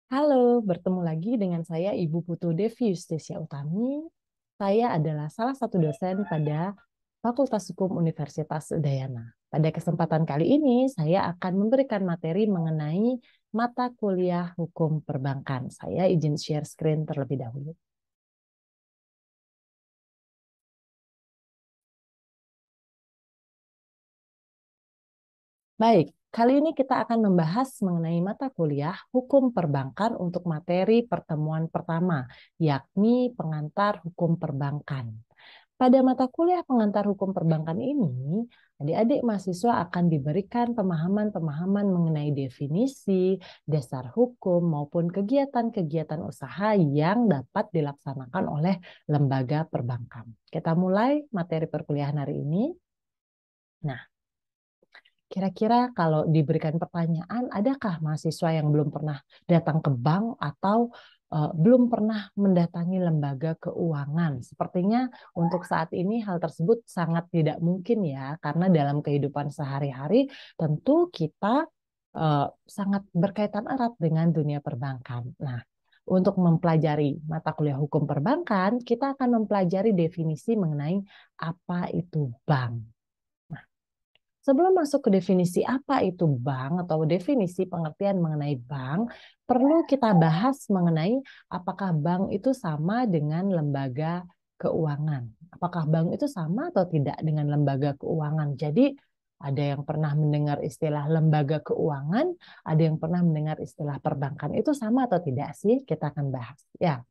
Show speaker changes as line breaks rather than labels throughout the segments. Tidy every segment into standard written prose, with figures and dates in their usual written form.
Halo, bertemu lagi dengan saya Ibu Putu Devi Yustesia Utami. Saya adalah salah satu dosen pada Fakultas Hukum Universitas Udayana. Pada kesempatan kali ini, saya akan memberikan materi mengenai mata kuliah hukum perbankan. Saya izin share screen terlebih dahulu. Baik, kali ini kita akan membahas mengenai mata kuliah hukum perbankan untuk materi pertemuan pertama, yakni pengantar hukum perbankan. Pada mata kuliah pengantar hukum perbankan ini, adik-adik mahasiswa akan diberikan pemahaman-pemahaman mengenai definisi, dasar hukum, maupun kegiatan-kegiatan usaha yang dapat dilaksanakan oleh lembaga perbankan. Kita mulai materi perkuliahan hari ini. Nah, kira-kira kalau diberikan pertanyaan, adakah mahasiswa yang belum pernah datang ke bank atau belum pernah mendatangi lembaga keuangan? Sepertinya untuk saat ini hal tersebut sangat tidak mungkin ya, karena dalam kehidupan sehari-hari tentu kita sangat berkaitan erat dengan dunia perbankan. Nah, untuk mempelajari mata kuliah hukum perbankan, kita akan mempelajari definisi mengenai apa itu bank. Sebelum masuk ke definisi apa itu bank atau definisi pengertian mengenai bank, perlu kita bahas mengenai apakah bank itu sama dengan lembaga keuangan. Apakah bank itu sama atau tidak dengan lembaga keuangan. Jadi ada yang pernah mendengar istilah lembaga keuangan, ada yang pernah mendengar istilah perbankan. Itu sama atau tidak sih? Kita akan bahas. Ya,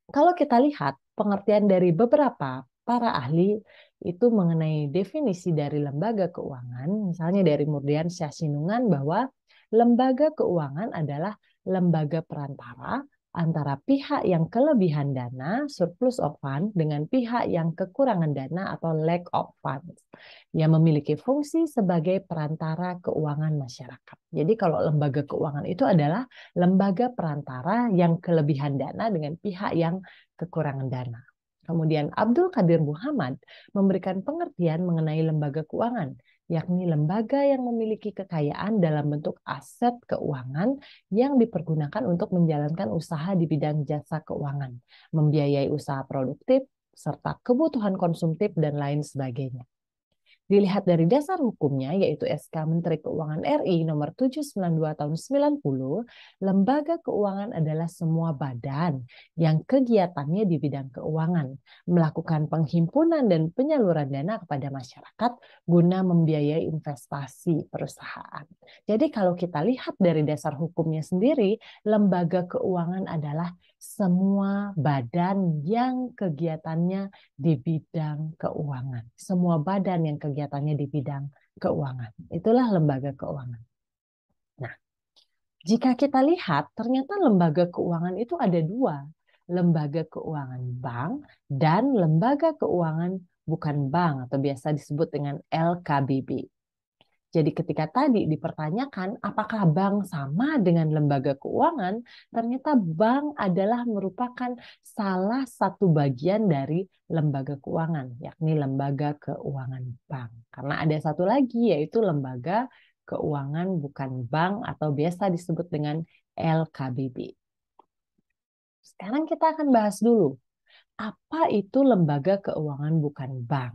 kalau kita lihat pengertian dari beberapa para ahli itu mengenai definisi dari lembaga keuangan, misalnya dari Murdian Syahsinungan bahwa lembaga keuangan adalah lembaga perantara antara pihak yang kelebihan dana, surplus of fund, dengan pihak yang kekurangan dana atau lack of funds, yang memiliki fungsi sebagai perantara keuangan masyarakat. Jadi kalau lembaga keuangan itu adalah lembaga perantara yang kelebihan dana dengan pihak yang kekurangan dana. Kemudian Abdul Qadir Muhammad memberikan pengertian mengenai lembaga keuangan, yakni lembaga yang memiliki kekayaan dalam bentuk aset keuangan yang dipergunakan untuk menjalankan usaha di bidang jasa keuangan, membiayai usaha produktif, serta kebutuhan konsumtif dan lain sebagainya. Dilihat dari dasar hukumnya, yaitu SK Menteri Keuangan RI nomor 792 tahun 90, lembaga keuangan adalah semua badan yang kegiatannya di bidang keuangan, melakukan penghimpunan dan penyaluran dana kepada masyarakat guna membiayai investasi perusahaan. Jadi kalau kita lihat dari dasar hukumnya sendiri, lembaga keuangan adalah semua badan yang kegiatannya di bidang keuangan. Semua badan yang kegiatannya di bidang keuangan. Itulah lembaga keuangan. Nah, jika kita lihat, ternyata lembaga keuangan itu ada dua. Lembaga keuangan bank dan lembaga keuangan bukan bank atau biasa disebut dengan LKBB. Jadi ketika tadi dipertanyakan apakah bank sama dengan lembaga keuangan, ternyata bank adalah merupakan salah satu bagian dari lembaga keuangan, yakni lembaga keuangan bank. Karena ada satu lagi yaitu lembaga keuangan bukan bank atau biasa disebut dengan LKBB. Sekarang kita akan bahas dulu, apa itu lembaga keuangan bukan bank?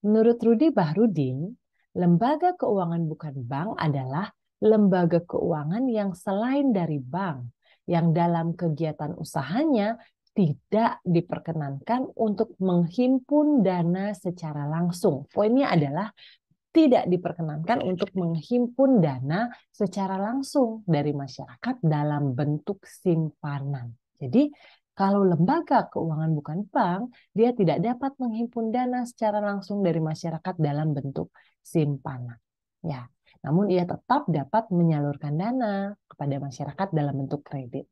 Menurut Rudi Bahrudin, lembaga keuangan bukan bank adalah lembaga keuangan yang selain dari bank, yang dalam kegiatan usahanya tidak diperkenankan untuk menghimpun dana secara langsung. Poinnya adalah tidak diperkenankan untuk menghimpun dana secara langsung dari masyarakat dalam bentuk simpanan. Jadi, kalau lembaga keuangan bukan bank, dia tidak dapat menghimpun dana secara langsung dari masyarakat dalam bentuk simpanan. Ya, namun ia tetap dapat menyalurkan dana kepada masyarakat dalam bentuk kredit.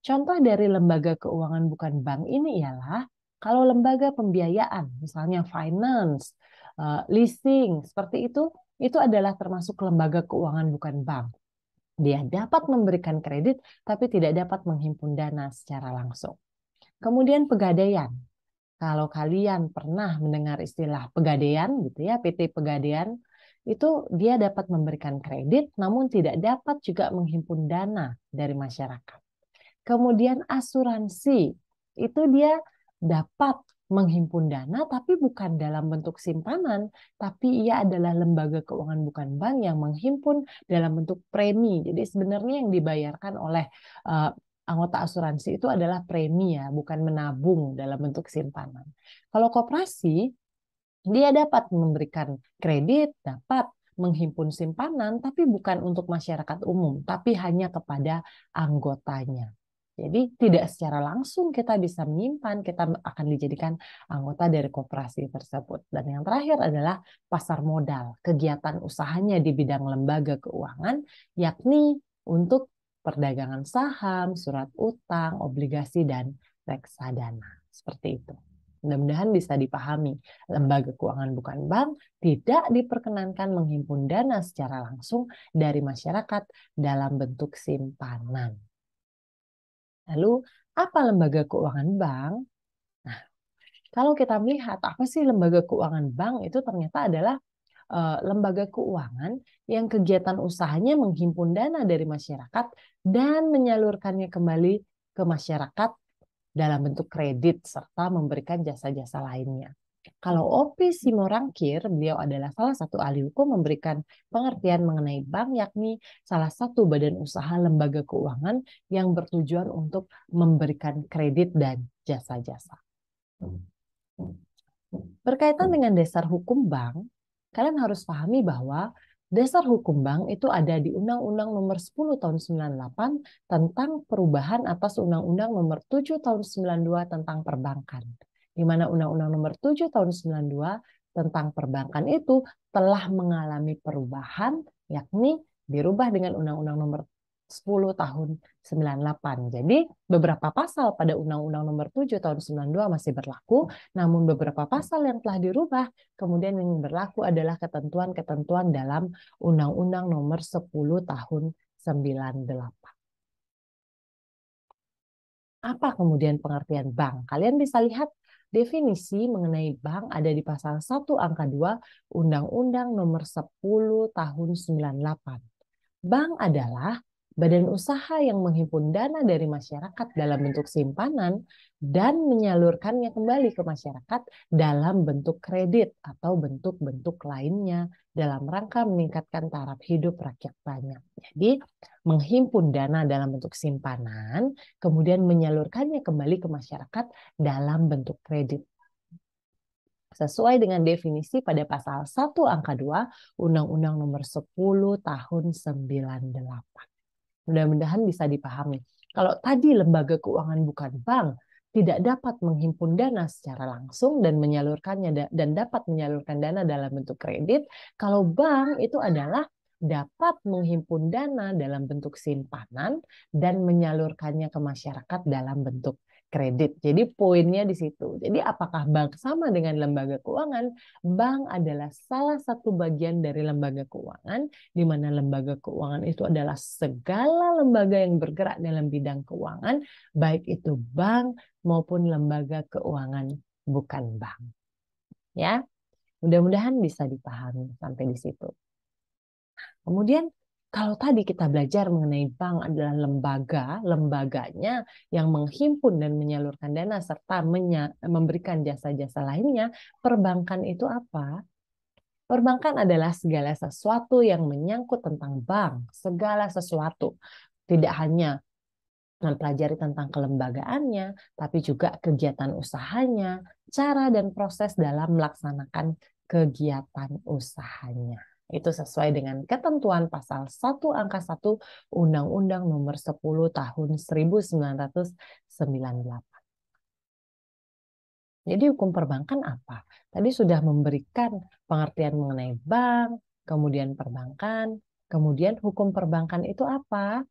Contoh dari lembaga keuangan bukan bank ini ialah kalau lembaga pembiayaan, misalnya finance, leasing, seperti itu adalah termasuk lembaga keuangan bukan bank. Dia dapat memberikan kredit, tapi tidak dapat menghimpun dana secara langsung. Kemudian pegadaian. Kalau kalian pernah mendengar istilah pegadaian, gitu ya, PT Pegadaian, itu dia dapat memberikan kredit, namun tidak dapat juga menghimpun dana dari masyarakat. Kemudian asuransi, itu dia dapat menghimpun dana, tapi bukan dalam bentuk simpanan, tapi ia adalah lembaga keuangan bukan bank yang menghimpun dalam bentuk premi. Jadi sebenarnya yang dibayarkan oleh anggota asuransi itu adalah premi ya, bukan menabung dalam bentuk simpanan. Kalau koperasi, dia dapat memberikan kredit, dapat menghimpun simpanan, tapi bukan untuk masyarakat umum, tapi hanya kepada anggotanya. Jadi tidak secara langsung kita bisa menyimpan, kita akan dijadikan anggota dari koperasi tersebut. Dan yang terakhir adalah pasar modal, kegiatan usahanya di bidang lembaga keuangan, yakni untuk perdagangan saham, surat utang, obligasi, dan reksadana. Seperti itu. Mudah-mudahan bisa dipahami. Lembaga keuangan bukan bank tidak diperkenankan menghimpun dana secara langsung dari masyarakat dalam bentuk simpanan. Lalu, apa lembaga keuangan bank? Nah, kalau kita melihat apa sih lembaga keuangan bank, itu ternyata adalah lembaga keuangan yang kegiatan usahanya menghimpun dana dari masyarakat dan menyalurkannya kembali ke masyarakat dalam bentuk kredit serta memberikan jasa-jasa lainnya. Kalau Opi Simorangkir, beliau adalah salah satu ahli hukum memberikan pengertian mengenai bank, yakni salah satu badan usaha lembaga keuangan yang bertujuan untuk memberikan kredit dan jasa-jasa. Berkaitan dengan dasar hukum bank, kalian harus pahami bahwa dasar hukum bank itu ada di Undang-Undang Nomor 10 Tahun 98 tentang perubahan atas Undang-Undang Nomor 7 Tahun 92 tentang perbankan. Di mana Undang-Undang Nomor 7 Tahun 92 tentang perbankan itu telah mengalami perubahan, yakni dirubah dengan Undang-Undang Nomor 10 Tahun 98. Jadi beberapa pasal pada Undang-Undang Nomor 7 Tahun 92 masih berlaku, namun beberapa pasal yang telah dirubah, kemudian yang berlaku adalah ketentuan-ketentuan dalam Undang-Undang Nomor 10 Tahun 98. Apa kemudian pengertian bank? Kalian bisa lihat definisi mengenai bank ada di pasal 1 angka 2 Undang-Undang Nomor 10 Tahun 98. Bank adalah badan usaha yang menghimpun dana dari masyarakat dalam bentuk simpanan dan menyalurkannya kembali ke masyarakat dalam bentuk kredit atau bentuk-bentuk lainnya dalam rangka meningkatkan taraf hidup rakyat banyak. Jadi, menghimpun dana dalam bentuk simpanan, kemudian menyalurkannya kembali ke masyarakat dalam bentuk kredit. Sesuai dengan definisi pada pasal 1 angka 2 Undang-Undang Nomor 10 Tahun 98. Mudah-mudahan bisa dipahami. Kalau tadi lembaga keuangan bukan bank, tidak dapat menghimpun dana secara langsung dan menyalurkannya dan dapat menyalurkan dana dalam bentuk kredit. Kalau bank itu adalah dapat menghimpun dana dalam bentuk simpanan dan menyalurkannya ke masyarakat dalam bentuk kredit. Jadi poinnya di situ. Jadi apakah bank sama dengan lembaga keuangan? Bank adalah salah satu bagian dari lembaga keuangan, di mana lembaga keuangan itu adalah segala lembaga yang bergerak dalam bidang keuangan, baik itu bank maupun lembaga keuangan bukan bank. Ya, mudah-mudahan bisa dipahami sampai di situ. Kemudian kalau tadi kita belajar mengenai bank adalah lembaganya yang menghimpun dan menyalurkan dana serta memberikan jasa-jasa lainnya, perbankan itu apa? Perbankan adalah segala sesuatu yang menyangkut tentang bank, segala sesuatu. Tidak hanya mempelajari tentang kelembagaannya, tapi juga kegiatan usahanya, cara dan proses dalam melaksanakan kegiatan usahanya. Itu sesuai dengan ketentuan pasal 1 angka 1 Undang-Undang Nomor 10 Tahun 1998. Jadi hukum perbankan apa? Tadi sudah memberikan pengertian mengenai bank, kemudian perbankan, kemudian hukum perbankan itu apa?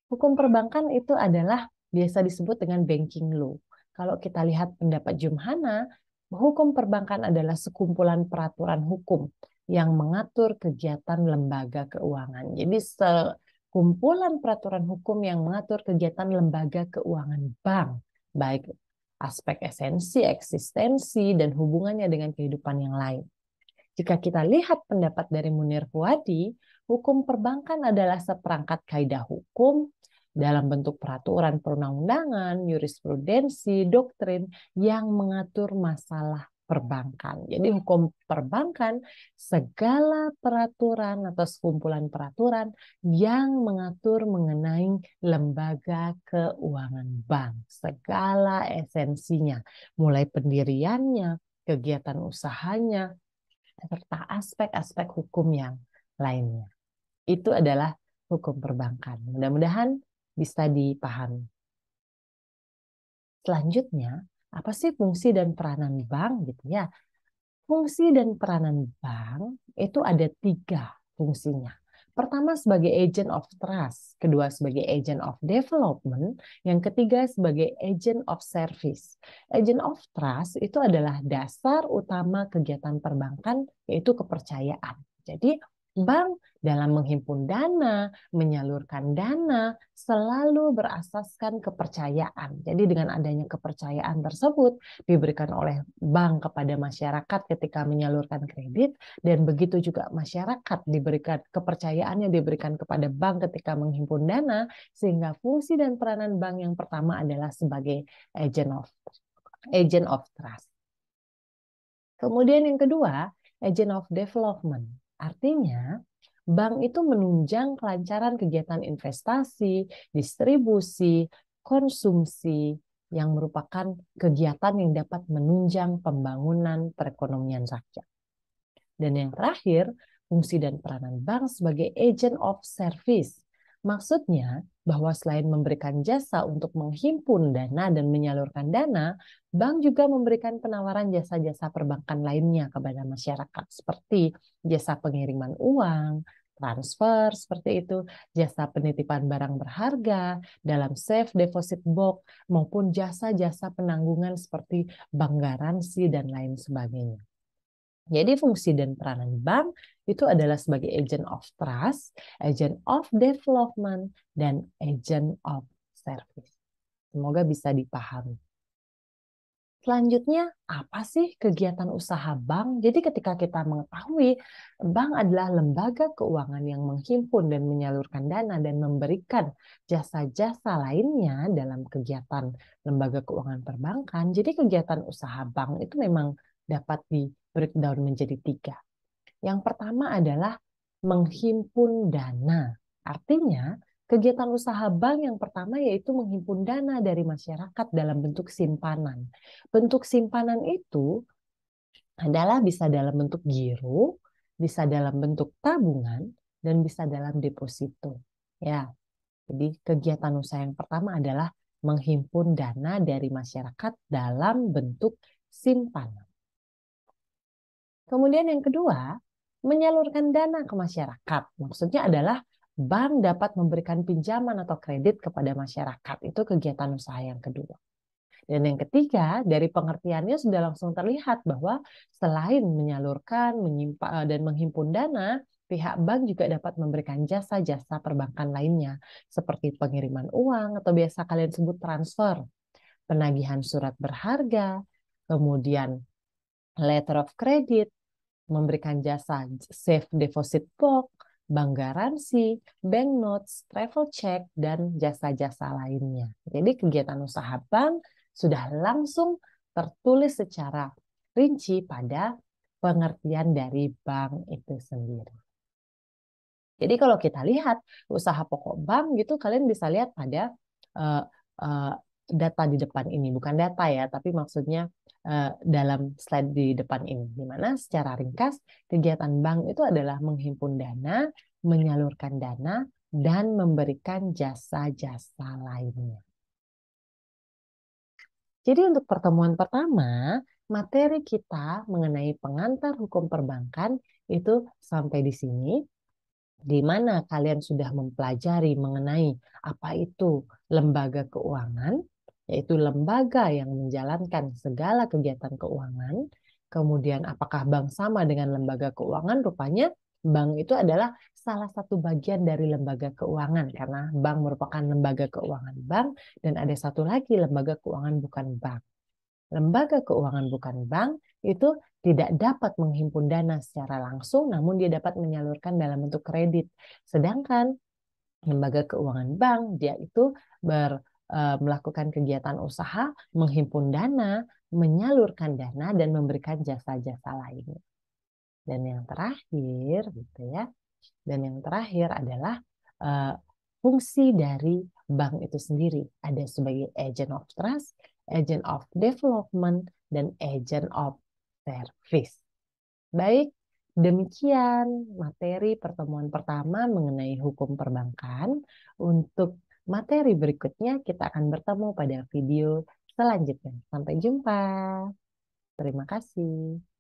Hukum perbankan itu adalah biasa disebut dengan banking law. Kalau kita lihat pendapat Jumhana, hukum perbankan adalah sekumpulan peraturan hukum yang mengatur kegiatan lembaga keuangan. Jadi sekumpulan peraturan hukum yang mengatur kegiatan lembaga keuangan bank, baik aspek esensi, eksistensi, dan hubungannya dengan kehidupan yang lain. Jika kita lihat pendapat dari Munir Fuadi, hukum perbankan adalah seperangkat kaidah hukum dalam bentuk peraturan perundang-undangan, jurisprudensi, doktrin yang mengatur masalah perbankan. Jadi hukum perbankan segala peraturan atau sekumpulan peraturan yang mengatur mengenai lembaga keuangan bank, segala esensinya, mulai pendiriannya, kegiatan usahanya, serta aspek-aspek hukum yang lainnya. Itu adalah hukum perbankan. Mudah-mudahan bisa dipahami. Selanjutnya, apa sih fungsi dan peranan bank gitu ya? Fungsi dan peranan bank itu ada 3 fungsinya. Pertama sebagai agent of trust, kedua sebagai agent of development, yang ketiga sebagai agent of service. Agent of trust itu adalah dasar utama kegiatan perbankan, yaitu kepercayaan. Jadi bank dalam menghimpun dana, menyalurkan dana, selalu berasaskan kepercayaan. Jadi dengan adanya kepercayaan tersebut diberikan oleh bank kepada masyarakat ketika menyalurkan kredit, dan begitu juga masyarakat diberikan kepercayaannya diberikan kepada bank ketika menghimpun dana, sehingga fungsi dan peranan bank yang pertama adalah sebagai agent of trust. Kemudian yang kedua, agent of development. Artinya, bank itu menunjang kelancaran kegiatan investasi, distribusi, konsumsi, yang merupakan kegiatan yang dapat menunjang pembangunan perekonomian rakyat. Dan yang terakhir, fungsi dan peranan bank sebagai agent of service. Maksudnya bahwa selain memberikan jasa untuk menghimpun dana dan menyalurkan dana, bank juga memberikan penawaran jasa-jasa perbankan lainnya kepada masyarakat, seperti jasa pengiriman uang, transfer seperti itu, jasa penitipan barang berharga dalam safe deposit box, maupun jasa-jasa penanggungan seperti bank garansi dan lain sebagainya. Jadi fungsi dan peranan bank itu adalah sebagai agent of trust, agent of development, dan agent of service. Semoga bisa dipahami. Selanjutnya, apa sih kegiatan usaha bank? Jadi ketika kita mengetahui bank adalah lembaga keuangan yang menghimpun dan menyalurkan dana dan memberikan jasa-jasa lainnya dalam kegiatan lembaga keuangan perbankan, jadi kegiatan usaha bank itu memang dapat di-breakdown menjadi 3. Yang pertama adalah menghimpun dana. Artinya, kegiatan usaha bank yang pertama yaitu menghimpun dana dari masyarakat dalam bentuk simpanan. Bentuk simpanan itu adalah bisa dalam bentuk giro, bisa dalam bentuk tabungan, dan bisa dalam deposito. Ya, jadi kegiatan usaha yang pertama adalah menghimpun dana dari masyarakat dalam bentuk simpanan. Kemudian yang kedua, menyalurkan dana ke masyarakat. Maksudnya adalah bank dapat memberikan pinjaman atau kredit kepada masyarakat. Itu kegiatan usaha yang kedua. Dan yang ketiga, dari pengertiannya sudah langsung terlihat bahwa selain menyalurkan, menyimpan, dan menghimpun dana, pihak bank juga dapat memberikan jasa-jasa perbankan lainnya, seperti pengiriman uang atau biasa kalian sebut transfer, penagihan surat berharga, kemudian letter of credit, memberikan jasa safe deposit box, bank garansi, bank notes, travel check, dan jasa-jasa lainnya. Jadi kegiatan usaha bank sudah langsung tertulis secara rinci pada pengertian dari bank itu sendiri. Jadi kalau kita lihat usaha pokok bank gitu, kalian bisa lihat pada uh, uh, data di depan ini, bukan data ya, tapi maksudnya dalam slide di depan ini, di mana secara ringkas kegiatan bank itu adalah menghimpun dana, menyalurkan dana, dan memberikan jasa-jasa lainnya. Jadi untuk pertemuan pertama, materi kita mengenai pengantar hukum perbankan itu sampai di sini, di mana kalian sudah mempelajari mengenai apa itu lembaga keuangan, yaitu lembaga yang menjalankan segala kegiatan keuangan. Kemudian apakah bank sama dengan lembaga keuangan? Rupanya bank itu adalah salah satu bagian dari lembaga keuangan, karena bank merupakan lembaga keuangan bank, dan ada satu lagi lembaga keuangan bukan bank. Lembaga keuangan bukan bank itu tidak dapat menghimpun dana secara langsung, namun dia dapat menyalurkan dalam bentuk kredit. Sedangkan lembaga keuangan bank, dia itu melakukan kegiatan usaha, menghimpun dana, menyalurkan dana, dan memberikan jasa-jasa lainnya. Dan yang terakhir, gitu ya. Dan yang terakhir adalah fungsi dari bank itu sendiri. Ada sebagai agent of trust, agent of development, dan agent of service. Baik, demikian materi pertemuan pertama mengenai hukum perbankan. Untuk materi berikutnya kita akan bertemu pada video selanjutnya. Sampai jumpa. Terima kasih.